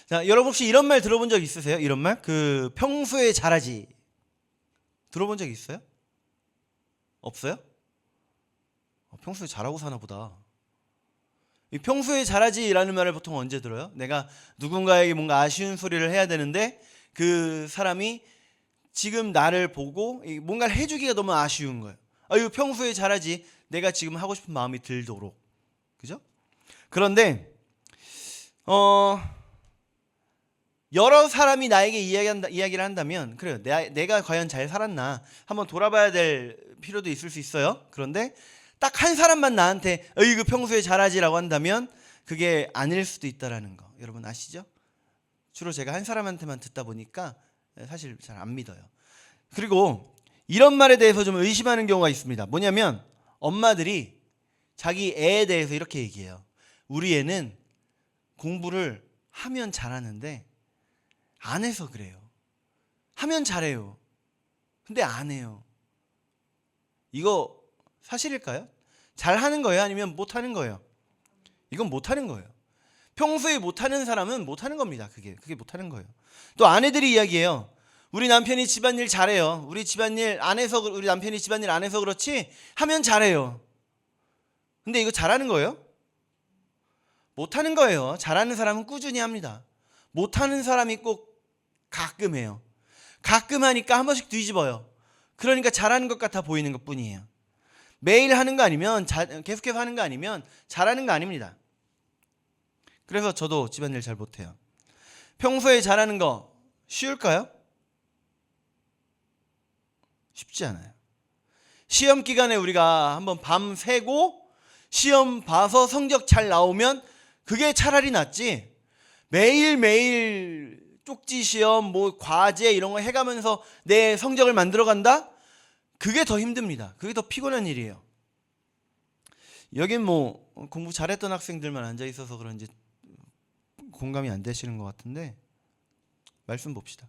자, 여러분 혹시 이런 말 들어본 적 있으세요? 이런 말? 평소에 잘하지. 들어본 적 있어요? 없어요? 평소에 잘하고 사나 보다. 이 평소에 잘하지라는 말을 보통 언제 들어요? 내가 누군가에게 뭔가 아쉬운 소리를 해야 되는데 그 사람이 지금 나를 보고 뭔가를 해주기가 너무 아쉬운 거예요. 이거 평소에 잘하지. 내가 지금 하고 싶은 마음이 들도록. 그죠? 그런데 여러 사람이 나에게 이야기를 한다면 그래요. 내가 과연 잘 살았나 한번 돌아봐야 될 필요도 있을 수 있어요. 그런데 딱 한 사람만 나한테 이거 평소에 잘하지라고 한다면 그게 아닐 수도 있다라는 거 여러분 아시죠? 주로 제가 한 사람한테만 듣다 보니까 사실 잘 안 믿어요. 그리고 이런 말에 대해서 좀 의심하는 경우가 있습니다. 뭐냐면 엄마들이 자기 애에 대해서 이렇게 얘기해요. 우리 애는 공부를 하면 잘하는데 안 해서 그래요. 하면 잘해요. 근데 안 해요. 이거 사실일까요? 잘하는 거예요? 아니면 못하는 거예요? 이건 못하는 거예요. 평소에 못하는 사람은 못하는 겁니다. 그게 못하는 거예요. 또 아내들이 이야기해요. 우리 남편이 집안일 잘해요. 우리 남편이 집안일 안 해서 그렇지 하면 잘해요. 근데 이거 잘하는 거예요? 못하는 거예요. 잘하는 사람은 꾸준히 합니다. 못하는 사람이 꼭 가끔 해요. 가끔 하니까 한 번씩 뒤집어요. 그러니까 잘하는 것 같아 보이는 것 뿐이에요. 매일 하는 거 아니면 계속해서 하는 거 아니면 잘하는 거 아닙니다. 그래서 저도 집안일 잘 못해요. 평소에 잘하는 거 쉬울까요? 쉽지 않아요. 시험 기간에 우리가 한번 밤 새고 시험 봐서 성적 잘 나오면 그게 차라리 낫지. 매일매일 쪽지 시험, 과제 이런 거 해가면서 내 성적을 만들어 간다? 그게 더 힘듭니다. 그게 더 피곤한 일이에요. 여긴 공부 잘했던 학생들만 앉아 있어서 그런지 공감이 안 되시는 것 같은데 말씀 봅시다.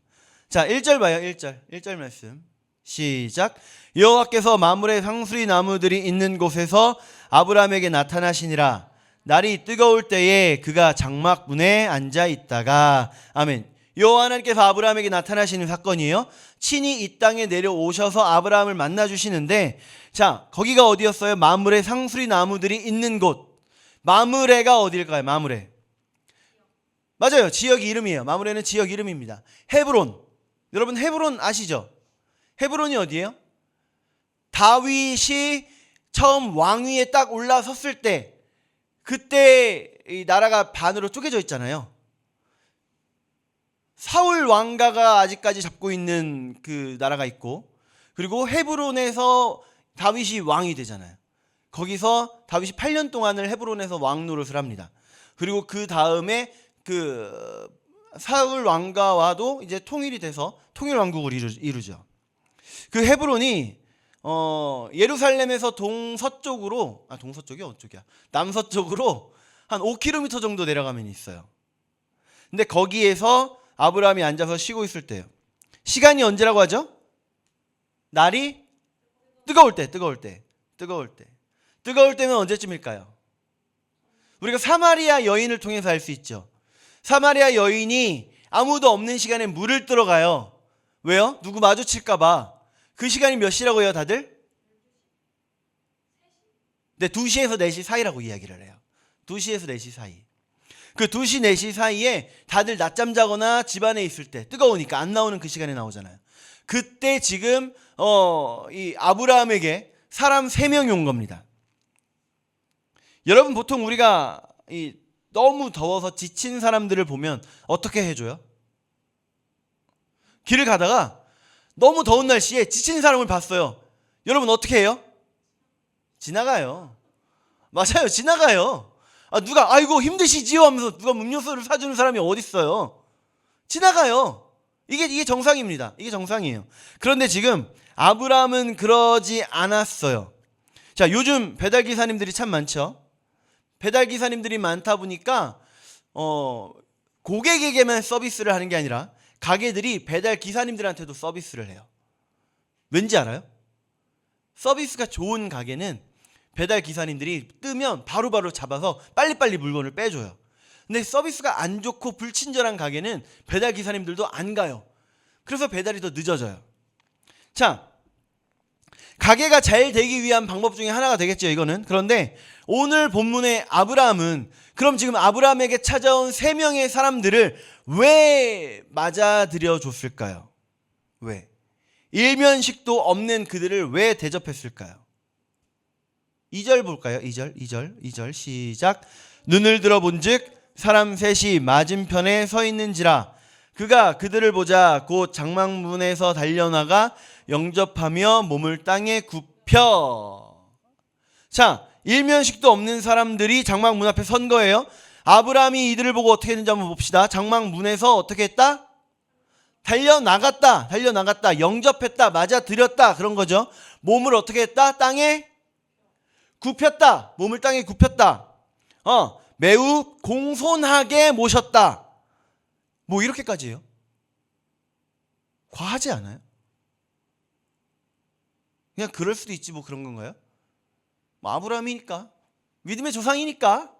자, 1절 봐요. 1절 말씀. 시작. 여호와께서 마므레 상수리 나무들이 있는 곳에서 아브라함에게 나타나시니라. 날이 뜨거울 때에 그가 장막문에 앉아 있다가 아멘. 여호와 하나님께서 아브라함에게 나타나시는 사건이에요. 친히 이 땅에 내려오셔서 아브라함을 만나 주시는데 자, 거기가 어디였어요? 마므레 상수리 나무들이 있는 곳. 마므레가 어디일까요? 마므레. 맞아요. 지역 이름이에요. 마므레는 지역 이름입니다. 헤브론. 여러분 헤브론 아시죠? 헤브론이 어디예요? 다윗이 처음 왕위에 딱 올라섰을 때 그때 이 나라가 반으로 쪼개져 있잖아요. 사울 왕가가 아직까지 잡고 있는 그 나라가 있고 그리고 헤브론에서 다윗이 왕이 되잖아요. 거기서 다윗이 8년 동안을 헤브론에서 왕 노릇을 합니다. 그리고 그 다음에 그 사울 왕가와도 이제 통일이 돼서 통일 왕국을 이루죠. 그 헤브론이 예루살렘에서 동서쪽으로 동서쪽이 어쪽이야? 남서쪽으로 한 5km 정도 내려가면 있어요. 근데 거기에서 아브라함이 앉아서 쉬고 있을 때요. 시간이 언제라고 하죠? 날이 뜨거울 때면 언제쯤일까요? 우리가 사마리아 여인을 통해서 알 수 있죠. 사마리아 여인이 아무도 없는 시간에 물을 뜨러 가요. 왜요? 누구 마주칠까봐. 그 시간이 몇 시라고 해요, 다들? 네, 2시에서 4시 사이라고 이야기를 해요. 2시에서 4시 사이. 그 2시, 4시 사이에 다들 낮잠 자거나 집안에 있을 때 뜨거우니까 안 나오는 그 시간에 나오잖아요. 그때 지금 이 아브라함에게 사람 3명이 온 겁니다. 여러분 보통 우리가 너무 더워서 지친 사람들을 보면 어떻게 해줘요? 길을 가다가 너무 더운 날씨에 지친 사람을 봤어요. 여러분 어떻게 해요? 지나가요. 맞아요. 지나가요. 누가 아이고 힘드시지요 하면서 누가 음료수를 사주는 사람이 어디 있어요? 지나가요. 이게 정상입니다. 이게 정상이에요. 그런데 지금 아브라함은 그러지 않았어요. 자, 요즘 배달 기사님들이 참 많죠. 배달 기사님들이 많다 보니까 고객에게만 서비스를 하는 게 아니라 가게들이 배달 기사님들한테도 서비스를 해요. 왠지 알아요? 서비스가 좋은 가게는 배달 기사님들이 뜨면 바로바로 잡아서 빨리빨리 물건을 빼줘요. 근데 서비스가 안 좋고 불친절한 가게는 배달 기사님들도 안 가요. 그래서 배달이 더 늦어져요. 자, 가게가 잘 되기 위한 방법 중에 하나가 되겠죠, 이거는. 그런데 오늘 본문의 아브라함은 그럼 지금 아브라함에게 찾아온 3명의 사람들을 왜 맞아들여 줬을까요? 왜? 일면식도 없는 그들을 왜 대접했을까요? 2절 볼까요? 2절 시작. 눈을 들어본즉 사람 셋이 맞은편에 서 있는지라 그가 그들을 보자 곧 장막문에서 달려나가 영접하며 몸을 땅에 굽혀. 자, 일면식도 없는 사람들이 장막문 앞에 선 거예요. 아브라함이 이들을 보고 어떻게 했는지 한번 봅시다. 장막문에서 어떻게 했다? 달려나갔다, 영접했다, 맞아들였다, 그런 거죠. 몸을 어떻게 했다? 땅에 굽혔다. 몸을 땅에 굽혔다. 매우 공손하게 모셨다. 뭐 이렇게까지예요. 과하지 않아요? 그냥 그럴 수도 있지 뭐 그런 건가요? 뭐 아브라함이니까, 믿음의 조상이니까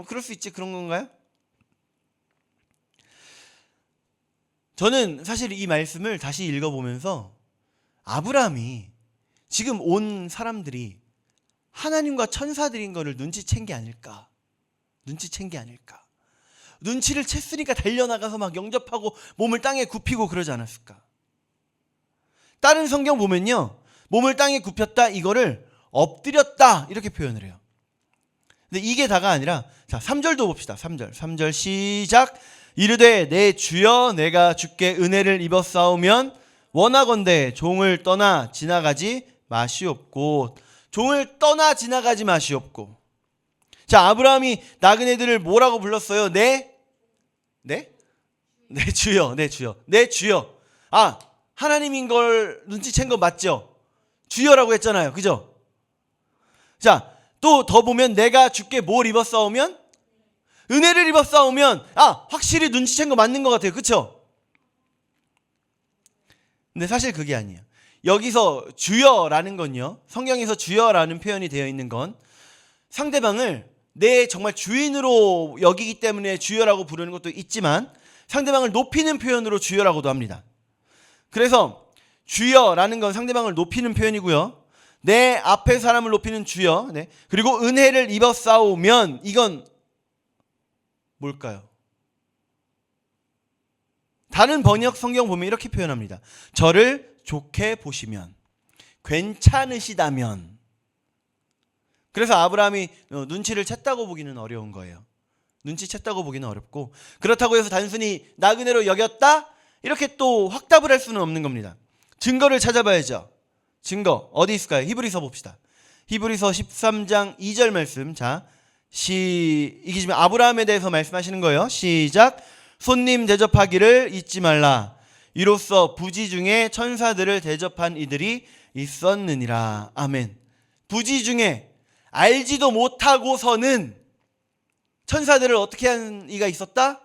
그럴 수 있지 그런 건가요? 저는 사실 이 말씀을 다시 읽어보면서 아브라함이 지금 온 사람들이 하나님과 천사들인 거를 눈치챈 게 아닐까. 눈치를 챘으니까 달려나가서 막 영접하고 몸을 땅에 굽히고 그러지 않았을까. 다른 성경 보면요, 몸을 땅에 굽혔다 이거를 엎드렸다 이렇게 표현을 해요. 근데 이게 다가 아니라, 자 3절도 봅시다. 3절 시작. 이르되 내 주여 내가 주께 은혜를 입었사오면 원하건대 종을 떠나 지나가지 마시옵고. 종을 떠나 지나가지 마시옵고. 자, 아브라함이 나그네들을 뭐라고 불렀어요? 내 주여. 아, 하나님인 걸 눈치챈 거 맞죠? 주여라고 했잖아요. 그죠? 자, 또 더 보면 내가 주께 뭘 입었사오면? 은혜를 입었사오면, 확실히 눈치챈 거 맞는 것 같아요. 그쵸? 근데 사실 그게 아니에요. 여기서 주여라는 건요, 성경에서 주여라는 표현이 되어 있는 건 상대방을 내 정말 주인으로 여기기 때문에 주여라고 부르는 것도 있지만 상대방을 높이는 표현으로 주여라고도 합니다. 그래서 주여라는 건 상대방을 높이는 표현이고요, 내 앞에 사람을 높이는 주여, 네. 그리고 은혜를 입었사오면 이건 뭘까요? 다른 번역 성경 보면 이렇게 표현합니다. 저를 좋게 보시면, 괜찮으시다면. 그래서 아브라함이 눈치를 챘다고 보기는 어려운 거예요. 눈치챘다고 보기는 어렵고, 그렇다고 해서 단순히 나그네로 여겼다? 이렇게 또 확답을 할 수는 없는 겁니다. 증거를 찾아봐야죠. 증거 어디 있을까요? 히브리서 봅시다. 히브리서 13장 2절 말씀. 자, 이게 지금 아브라함에 대해서 말씀하시는 거예요. 시작. 손님 대접하기를 잊지 말라. 이로써 부지 중에 천사들을 대접한 이들이 있었느니라. 아멘. 부지 중에 알지도 못하고서는 천사들을 어떻게 한 이가 있었다?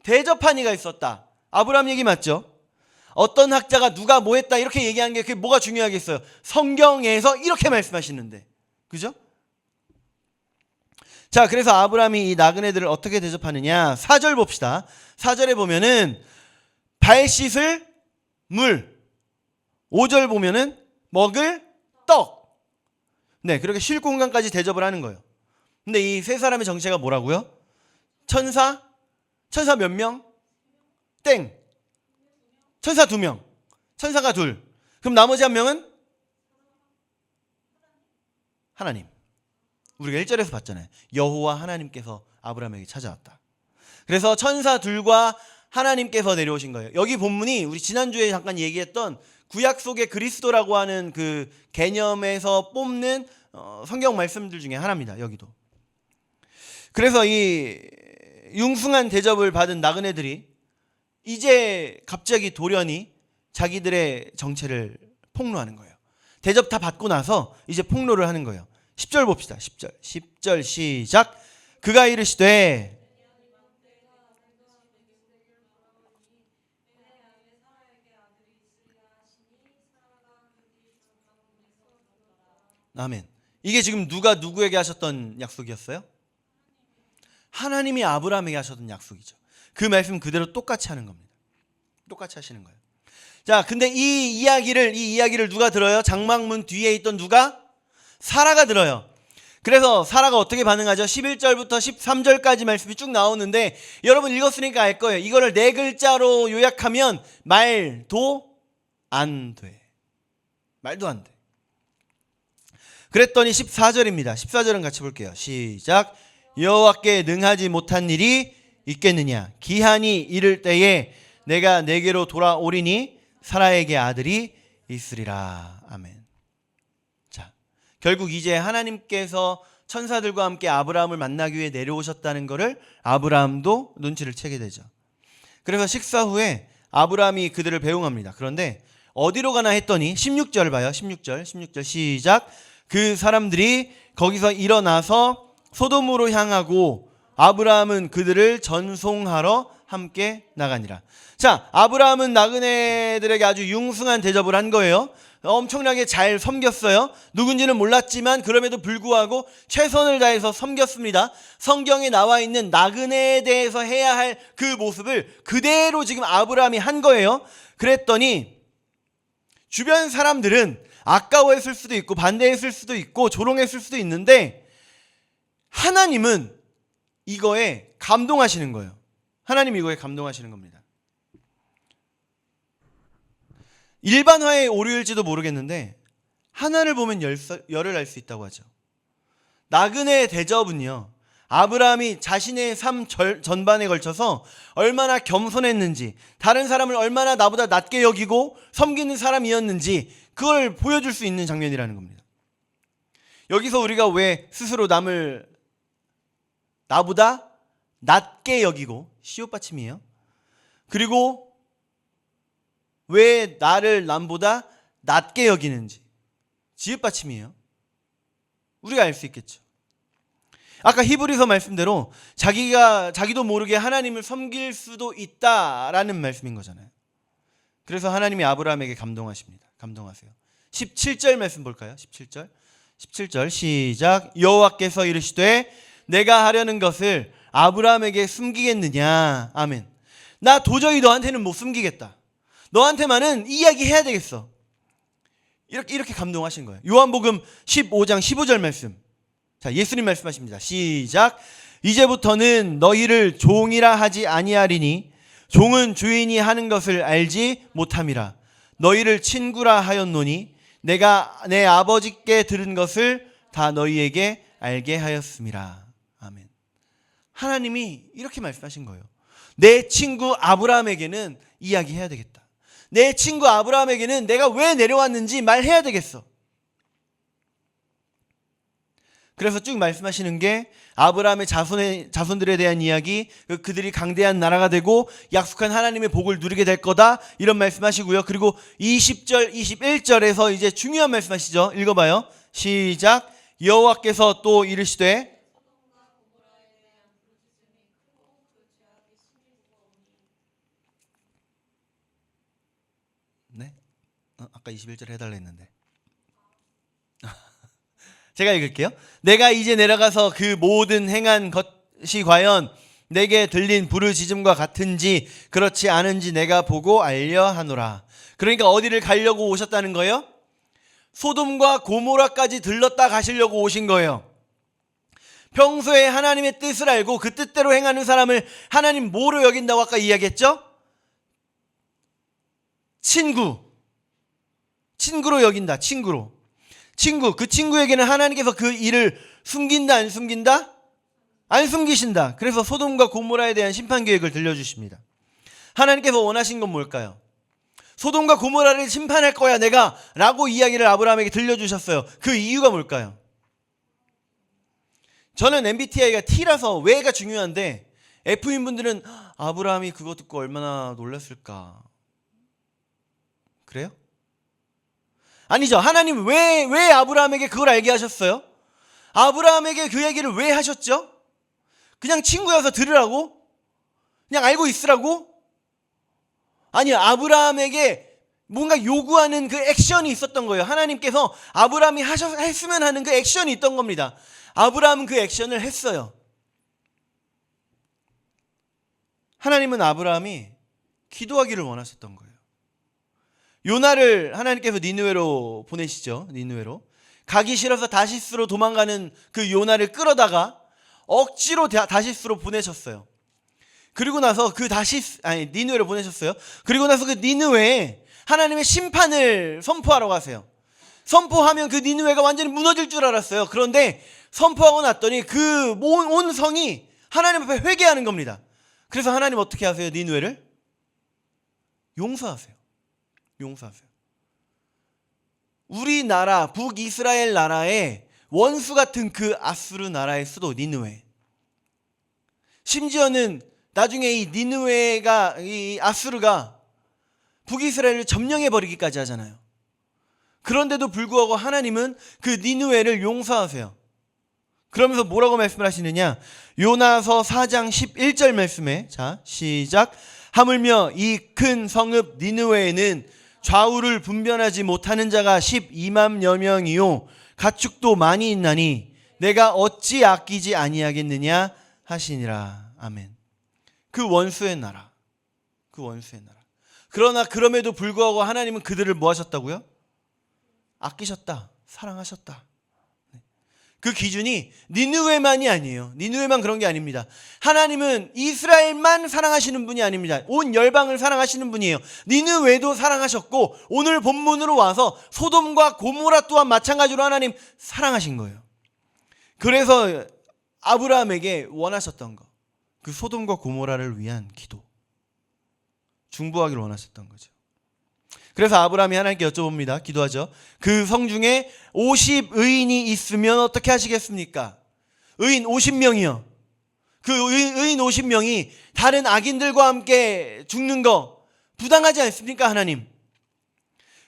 대접한 이가 있었다. 아브라함 얘기 맞죠? 어떤 학자가 누가 뭐 했다 이렇게 얘기한 게 그게 뭐가 중요하겠어요? 성경에서 이렇게 말씀하시는데. 그죠? 자, 그래서 아브라함이 이 나그네들을 어떻게 대접하느냐? 4절 봅시다. 4절에 보면은 발 씻을 물, 5절 보면은 먹을 떡. 네, 그렇게 쉴 공간까지 대접을 하는 거예요. 근데 이 세 사람의 정체가 뭐라고요? 천사 몇 명? 땡. 천사 2명. 천사가 2. 그럼 나머지 1명은? 하나님. 우리가 1절에서 봤잖아요. 여호와 하나님께서 아브라함에게 찾아왔다. 그래서 천사 2과 하나님께서 내려오신 거예요. 여기 본문이 우리 지난주에 잠깐 얘기했던 구약 속의 그리스도라고 하는 그 개념에서 뽑는 성경 말씀들 중에 하나입니다. 여기도. 그래서 이 융숭한 대접을 받은 나그네들이 이제 갑자기 돌연히 자기들의 정체를 폭로하는 거예요. 대접 다 받고 나서 이제 폭로를 하는 거예요. 10절 봅시다. 10절 시작. 그가 이르시되. 아멘. 이게 지금 누가 누구에게 하셨던 약속이었어요? 하나님이 아브라함에게 하셨던 약속이죠. 그 말씀 그대로 똑같이 하는 겁니다. 똑같이 하시는 거예요. 자, 근데 이 이야기를 누가 들어요? 장막문 뒤에 있던 누가? 사라가 들어요. 그래서 사라가 어떻게 반응하죠? 11절부터 13절까지 말씀이 쭉 나오는데 여러분 읽었으니까 알 거예요. 이거를 4글자로 요약하면 말도 안 돼. 말도 안 돼. 그랬더니 14절입니다. 14절은 같이 볼게요. 시작. 여호와께 능하지 못한 일이 있겠느냐? 기한이 이를 때에 내가 내게로 돌아오리니 사라에게 아들이 있으리라. 아멘. 자, 결국 이제 하나님께서 천사들과 함께 아브라함을 만나기 위해 내려오셨다는 것을 아브라함도 눈치를 채게 되죠. 그래서 식사 후에 아브라함이 그들을 배웅합니다. 그런데 어디로 가나 했더니 16절 봐요. 16절 시작. 그 사람들이 거기서 일어나서 소돔으로 향하고 아브라함은 그들을 전송하러 함께 나가니라. 자, 아브라함은 나그네들에게 아주 융숭한 대접을 한 거예요. 엄청나게 잘 섬겼어요. 누군지는 몰랐지만 그럼에도 불구하고 최선을 다해서 섬겼습니다. 성경에 나와 있는 나그네에 대해서 해야 할 그 모습을 그대로 지금 아브라함이 한 거예요. 그랬더니 주변 사람들은 아까워했을 수도 있고 반대했을 수도 있고 조롱했을 수도 있는데 하나님은 이거에 감동하시는 거예요. 하나님 이거에 감동하시는 겁니다. 일반화의 오류일지도 모르겠는데 하나를 보면 열을 알 수 있다고 하죠. 나그네의 대접은요, 아브라함이 자신의 삶 전반에 걸쳐서 얼마나 겸손했는지, 다른 사람을 얼마나 나보다 낮게 여기고 섬기는 사람이었는지 그걸 보여줄 수 있는 장면이라는 겁니다. 여기서 우리가 왜 스스로 남을 나보다 낮게 여기고, 시옷 받침이에요. 그리고 왜 나를 남보다 낮게 여기는지 지읒 받침이에요. 우리가 알 수 있겠죠. 아까 히브리서 말씀대로 자기도 모르게 하나님을 섬길 수도 있다라는 말씀인 거잖아요. 그래서 하나님이 아브라함에게 감동하십니다. 감동하세요. 17절 말씀 볼까요? 17절 시작. 여호와께서 이르시되 내가 하려는 것을 아브라함에게 숨기겠느냐. 아멘. 나 도저히 너한테는 못 숨기겠다. 너한테만은 이야기해야 되겠어. 이렇게 감동하신 거예요. 요한복음 15장 15절 말씀. 자, 예수님 말씀하십니다. 시작. 이제부터는 너희를 종이라 하지 아니하리니 종은 주인이 하는 것을 알지 못함이라. 너희를 친구라 하였노니 내가 내 아버지께 들은 것을 다 너희에게 알게 하였음이라. 아멘. 하나님이 이렇게 말씀하신 거예요. 내 친구 아브라함에게는 이야기해야 되겠다. 내 친구 아브라함에게는 내가 왜 내려왔는지 말해야 되겠어. 그래서 쭉 말씀하시는 게 아브라함의 자손들에 대한 이야기, 그들이 강대한 나라가 되고 약속한 하나님의 복을 누리게 될 거다, 이런 말씀하시고요. 그리고 20절, 21절에서 이제 중요한 말씀하시죠. 읽어봐요. 시작. 여호와께서 또 이르시되. 네? 아까 21절 해달라 했는데. 제가 읽을게요. 내가 이제 내려가서 그 모든 행한 것이 과연 내게 들린 부르짖음과 같은지 그렇지 않은지 내가 보고 알려 하노라. 그러니까 어디를 가려고 오셨다는 거예요? 소돔과 고모라까지 들렀다 가시려고 오신 거예요. 평소에 하나님의 뜻을 알고 그 뜻대로 행하는 사람을 하나님 뭐로 여긴다고 아까 이야기했죠? 친구로 여긴다. 친구. 그 친구에게는 하나님께서 그 일을 숨긴다, 안 숨긴다? 안 숨기신다. 그래서 소돔과 고모라에 대한 심판 계획을 들려주십니다. 하나님께서 원하신 건 뭘까요? 소돔과 고모라를 심판할 거야 내가, 라고 이야기를 아브라함에게 들려주셨어요. 그 이유가 뭘까요? 저는 MBTI가 T라서 왜가 중요한데 F인분들은 아브라함이 그거 듣고 얼마나 놀랐을까. 그래요? 아니죠. 하나님 왜 아브라함에게 그걸 알게 하셨어요? 아브라함에게 그 얘기를 왜 하셨죠? 그냥 친구여서 들으라고? 그냥 알고 있으라고? 아니요. 아브라함에게 뭔가 요구하는 그 액션이 있었던 거예요. 하나님께서 아브라함이 했으면 하는 그 액션이 있던 겁니다. 아브라함은 그 액션을 했어요. 하나님은 아브라함이 기도하기를 원하셨던 거예요. 요나를 하나님께서 니느웨로 보내시죠. 니느웨로. 가기 싫어서 다시스로 도망가는 그 요나를 끌어다가 억지로 다시스로 보내셨어요. 그리고 나서 니느웨로 보내셨어요. 그리고 나서 그 니느웨에 하나님의 심판을 선포하러 가세요. 선포하면 그 니느웨가 완전히 무너질 줄 알았어요. 그런데 선포하고 났더니 그 온 성이 하나님 앞에 회개하는 겁니다. 그래서 하나님 어떻게 하세요? 니느웨를 용서하세요. 용서하세요. 우리나라 북이스라엘 나라의 원수 같은 그 아수르 나라의 수도 니느웨. 심지어는 나중에 이 니느웨가 이 아수르가 북이스라엘을 점령해 버리기까지 하잖아요. 그런데도 불구하고 하나님은 그 니느웨를 용서하세요. 그러면서 뭐라고 말씀을 하시느냐? 요나서 4장 11절 말씀에, 자 시작. 하물며 이 큰 성읍 니느웨에는 좌우를 분별하지 못하는 자가 12만여 명이요 가축도 많이 있나니 내가 어찌 아끼지 아니하겠느냐 하시니라. 아멘. 그 원수의 나라. 그 원수의 나라. 그러나 그럼에도 불구하고 하나님은 그들을 뭐 하셨다고요? 아끼셨다. 사랑하셨다. 그 기준이 니느웨만이 아니에요. 니느웨만 그런 게 아닙니다. 하나님은 이스라엘만 사랑하시는 분이 아닙니다. 온 열방을 사랑하시는 분이에요. 니느웨도 사랑하셨고 오늘 본문으로 와서 소돔과 고모라 또한 마찬가지로 하나님 사랑하신 거예요. 그래서 아브라함에게 원하셨던 거, 그 소돔과 고모라를 위한 기도, 중보하기를 원하셨던 거죠. 그래서 아브라함이 하나님께 여쭤봅니다. 기도하죠. 그 성 중에 50의인이 있으면 어떻게 하시겠습니까? 의인 50명이요. 그 의인 50명이 다른 악인들과 함께 죽는 거 부당하지 않습니까, 하나님?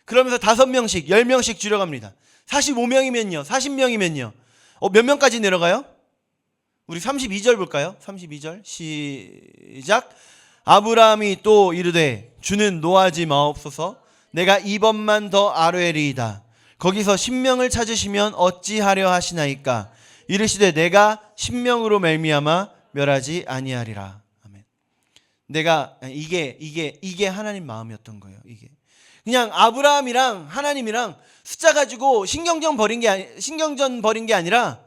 그러면서 5명씩, 10명씩 줄여갑니다. 45명이면요. 40명이면요. 몇 명까지 내려가요? 우리 32절 볼까요? 32절 시작. 아브라함이 또 이르되 주는 노하지 마옵소서. 내가 이번만 더 아뢰리이다. 거기서 10명을 찾으시면 어찌하려 하시나이까. 이르시되 내가 10명으로 말미암아 멸하지 아니하리라. 아멘. 내가 이게 하나님 마음이었던 거예요. 이게 그냥 아브라함이랑 하나님이랑 숫자 가지고 신경전 벌인 게 아니라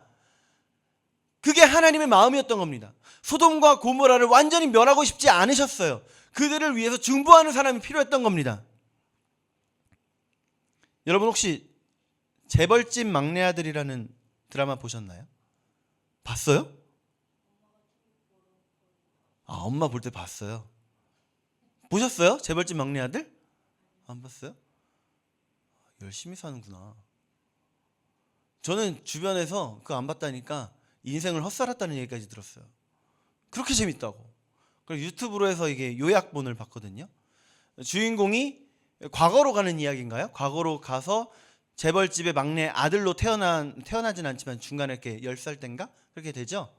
그게 하나님의 마음이었던 겁니다. 소돔과 고모라를 완전히 멸하고 싶지 않으셨어요. 그들을 위해서 중보하는 사람이 필요했던 겁니다. 여러분 혹시 재벌집 막내 아들이라는 드라마 보셨나요? 봤어요? 아, 엄마 볼 때 봤어요. 보셨어요? 재벌집 막내 아들? 안 봤어요? 열심히 사는구나. 저는 주변에서 그거 안 봤다니까 인생을 헛살았다는 얘기까지 들었어요. 그렇게 재밌다고. 그래서 유튜브로 해서 이게 요약본을 봤거든요. 주인공이 과거로 가는 이야기인가요? 과거로 가서 재벌집의 막내 아들로 태어나진 않지만 중간에 이렇게 10살 땐가? 그렇게 되죠.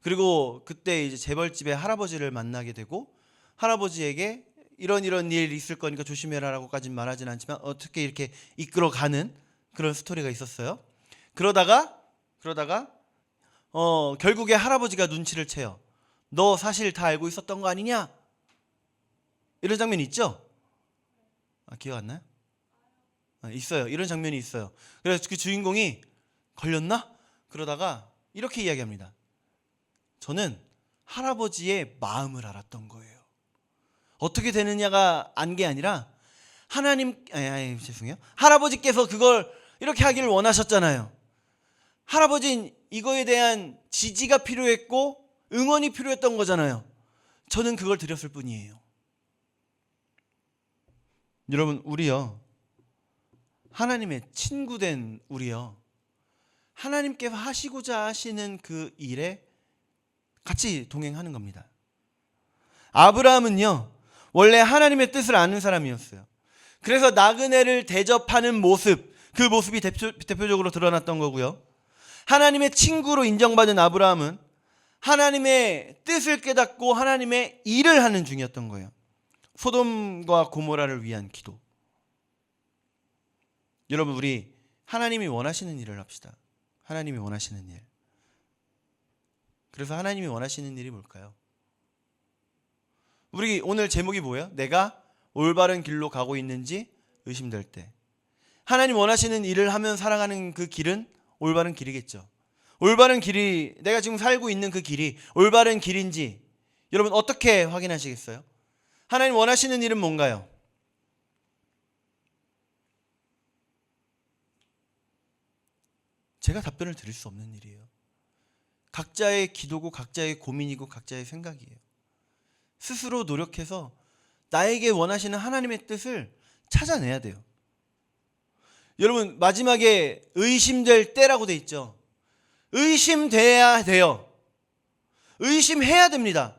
그리고 그때 이제 재벌집의 할아버지를 만나게 되고 할아버지에게 이런 일 있을 거니까 조심해라라고까지는 말하진 않지만 어떻게 이렇게 이끌어가는 그런 스토리가 있었어요. 그러다가 결국에 할아버지가 눈치를 채요. 너 사실 다 알고 있었던 거 아니냐? 이런 장면이 있죠? 기억 안 나요? 있어요. 이런 장면이 있어요. 그래서 그 주인공이 걸렸나? 그러다가 이렇게 이야기합니다. 저는 할아버지의 마음을 알았던 거예요. 어떻게 되느냐가 안 게 아니라 죄송해요. 할아버지께서 그걸 이렇게 하기를 원하셨잖아요. 할아버지는 이거에 대한 지지가 필요했고 응원이 필요했던 거잖아요. 저는 그걸 드렸을 뿐이에요. 여러분, 우리요, 하나님의 친구된 우리요, 하나님께서 하시고자 하시는 그 일에 같이 동행하는 겁니다. 아브라함은요, 원래 하나님의 뜻을 아는 사람이었어요. 그래서 나그네를 대접하는 모습, 그 모습이 대표적으로 드러났던 거고요. 하나님의 친구로 인정받은 아브라함은 하나님의 뜻을 깨닫고 하나님의 일을 하는 중이었던 거예요. 소돔과 고모라를 위한 기도. 여러분, 우리 하나님이 원하시는 일을 합시다. 하나님이 원하시는 일. 그래서 하나님이 원하시는 일이 뭘까요? 우리 오늘 제목이 뭐예요? 내가 올바른 길로 가고 있는지 의심될 때. 하나님 원하시는 일을 하면 살아가는 그 길은 올바른 길이겠죠. 올바른 길이, 내가 지금 살고 있는 그 길이 올바른 길인지 여러분 어떻게 확인하시겠어요? 하나님 원하시는 일은 뭔가요? 제가 답변을 드릴 수 없는 일이에요. 각자의 기도고 각자의 고민이고 각자의 생각이에요. 스스로 노력해서 나에게 원하시는 하나님의 뜻을 찾아내야 돼요. 여러분 마지막에 의심될 때라고 돼 있죠. 의심돼야 돼요. 의심해야 됩니다.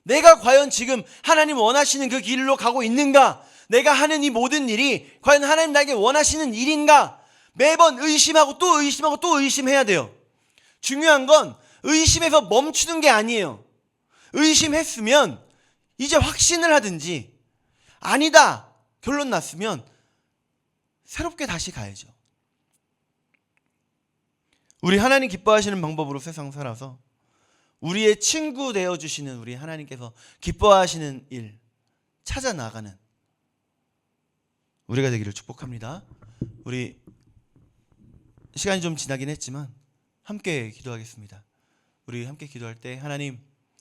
내가 과연 지금 하나님 원하시는 그 길로 가고 있는가? 내가 하는 이 모든 일이 과연 하나님 나에게 원하시는 일인가? 매번 의심하고 또 의심하고 또 의심해야 돼요. 중요한 건 의심에서 멈추는 게 아니에요. 의심했으면 이제 확신을 하든지 아니다 결론 났으면 새롭게 다시 가야죠. 우리 하나님 기뻐하시는 방법으로 세상 살아서 우리의 친구 되어주시는 우리 하나님께서 기뻐하시는 일 찾아 나가는 우리가 되기를 축복합니다. 우리 시간이 좀 지나긴 했지만 함께 기도하겠습니다. 우리 함께 기도할 때 하나님